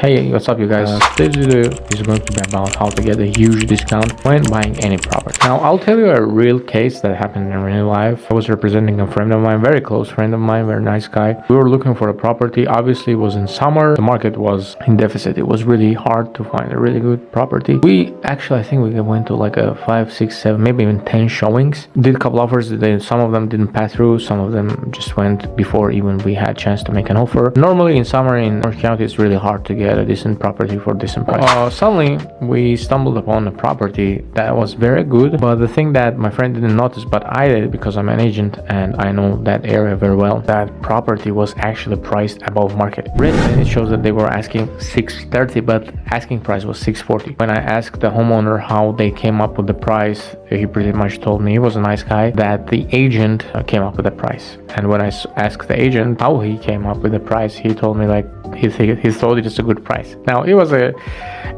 Hey, what's up you guys? Today's video is going to be about how to get a huge discount when buying any property. Now, I'll tell you a real case that happened in real life. I was representing a friend of mine, very close friend of mine, very nice guy. We were looking for a property. Obviously, it was in summer. The market was in deficit. It was really hard to find a really good property. I think we went to like a 5, 6, 7, maybe even 10 showings. Did a couple offers. Some of them didn't pass through. Some of them just went before even we had a chance to make an offer. Normally in summer in Orange County, it's really hard to get a decent property for decent price. Suddenly we stumbled upon a property that was very good, but the thing that my friend didn't notice, but I did because I'm an agent and I know that area very well, that property was actually priced above market. Written, it shows that they were asking $630, but asking price was $640. When I asked the homeowner how they came up with the price, he pretty much told me, he was a nice guy, that the agent came up with the price. And when I asked the agent how he came up with the price, he told me like he thought it was a good price. Now, he was a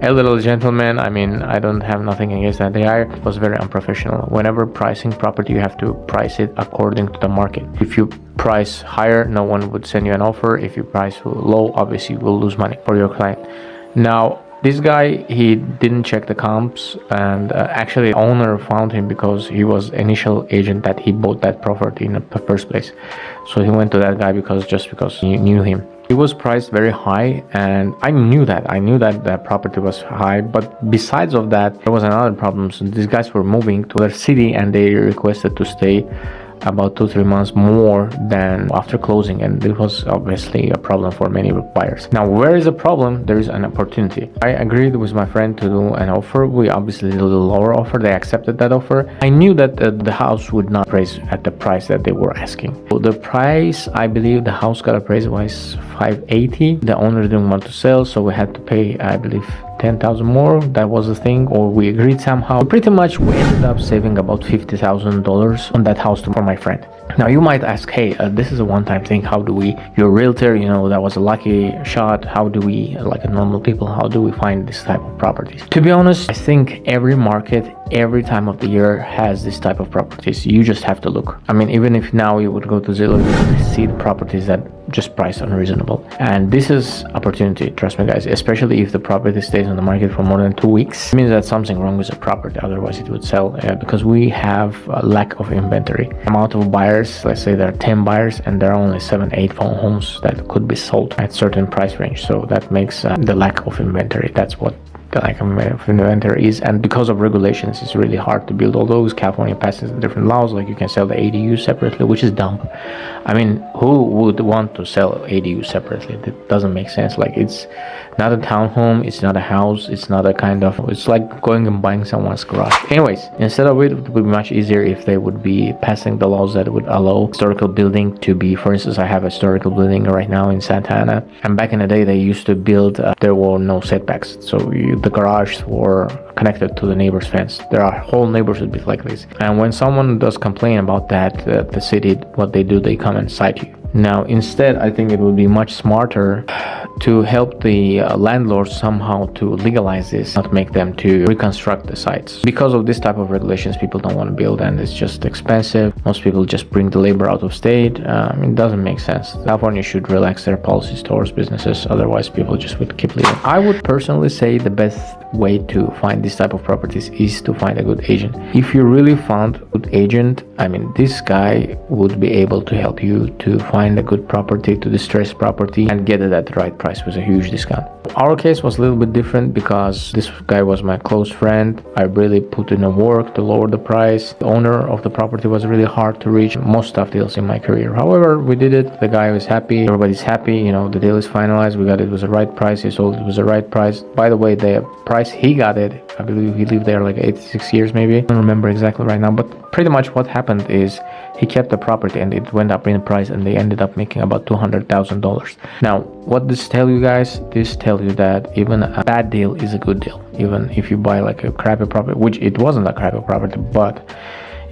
little gentleman. I mean, I don't have nothing against that. The guy was very unprofessional. Whenever pricing property, you have to price it according to the market. If you price higher, no one would send you an offer. If you price low, obviously you will lose money for your client. Now, this guy, he didn't check the comps, and actually the owner found him because he was initial agent that he bought that property in the first place. So he went to that guy because he knew him. It was priced very high, and I knew that the property was high. But besides of that, there was another problem. So these guys were moving to their city and they requested to stay about 2-3 months more than after closing, and it was obviously a problem for many buyers. Now, where is the problem? There is an opportunity. I agreed with my friend to do an offer. We obviously did a little lower offer. They accepted that offer. I knew that the house would not appraise at the price that they were asking. So the price, I believe the house got appraised was $580. The owner didn't want to sell, so we had to pay, I believe, $10,000 more. That was the thing, or we agreed somehow. Pretty much we ended up saving about $50,000 on that house for my friend. Now you might ask, hey, this is a one-time thing. How do we, you're a realtor, that was a lucky shot. How do we, like a normal people, how do we find this type of properties? To be honest, I think every market, every time of the year has this type of properties. You just have to look. I mean, even if now you would go to Zillow, you would see the properties that just priced unreasonable. And this is opportunity, trust me guys, especially if the property stays on the market for more than 2 weeks. It means that something wrong with the property, otherwise it would sell, because we have a lack of inventory. Amount of buyers, let's say there are 10 buyers and there are only 7-8 homes that could be sold at certain price range. So that makes the lack of inventory. That's what the lack of inventory is, and because of regulations, it's really hard to build. Although California passes different laws, like you can sell the ADU separately, which is dumb. I mean, who would want to sell ADU separately? That doesn't make sense. Like, it's not a townhome, it's not a house, it's not a kind of, it's like going and buying someone's garage. Anyways, instead of it would be much easier if they would be passing the laws that would allow historical building to be, for instance, I have a historical building right now in Santa Ana, and back in the day they used to build, there were no setbacks, so the garages were connected to the neighbor's fence. There are whole neighborhoods like this, and when someone does complain about that, the city, what they do, they come and cite you. Now, instead, I think it would be much smarter to help the landlords somehow to legalize this, not make them to reconstruct the sites. Because of this type of regulations, people don't want to build, and it's just expensive. Most people just bring the labor out of state. It doesn't make sense. California should relax their policies towards businesses, otherwise people just would keep living. I would personally say the best way to find this type of properties is to find a good agent. If you really found a good agent, I mean, this guy would be able to help you to find a good property, to distress property, and get it at the right price with a huge discount. Our case was a little bit different because this guy was my close friend. I really put in the work to lower the price. The owner of the property was really hard to reach. Most tough deals in my career. However, we did it. The guy was happy. Everybody's happy. The deal is finalized. We got it with the right price. He sold it with the right price. By the way, the price he got it, I believe he lived there like 86 years maybe. I don't remember exactly right now, but pretty much what happened is he kept the property and it went up in price, and they ended up making about $200,000. Now, what this tell you guys? This tell you that even a bad deal is a good deal. Even if you buy like a crappy property, which it wasn't a crappy property, but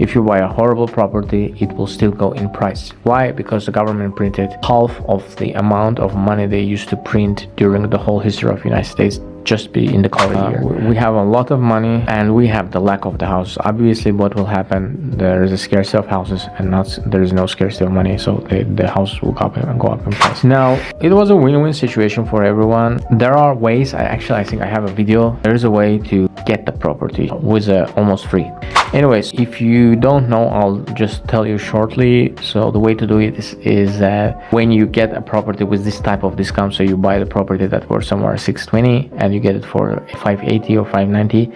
If you buy a horrible property, it will still go in price. Why? Because the government printed half of the amount of money they used to print during the whole history of United States, just be in the COVID year. We have a lot of money and we have the lack of the house. Obviously, what will happen, there is a scarcity of houses and there is no scarcity of money, so the house will go up in price. Now, it was a win-win situation for everyone. There are ways, I think I have a video. There is a way to get the property with almost free. Anyways, if you don't know, I'll just tell you shortly. So the way to do it is that when you get a property with this type of discount, so you buy the property that was somewhere 620 and you get it for 580 or 590,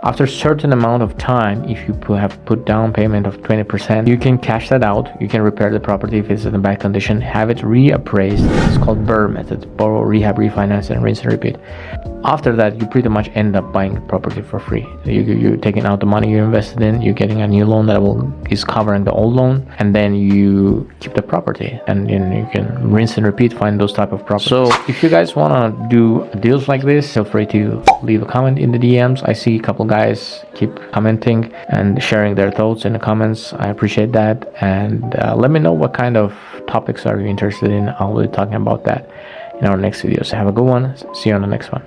after a certain amount of time, if you have put down payment of 20%, you can cash that out. You can repair the property if it's in bad condition, have it reappraised. It's called BRRRR method: borrow, rehab, refinance, and rinse and repeat. After that, you pretty much end up buying the property for free. You're taking out the money you invested in, you're getting a new loan that is covering the old loan, and then you keep the property, and you can rinse and repeat, find those type of properties. So if you guys want to do deals like this, feel free to leave a comment in the DMs. I see a couple guys keep commenting and sharing their thoughts in the comments. I appreciate that, and let me know what kind of topics are you interested in. I'll be talking about that in our next videos. Have a good one. See you on the next one.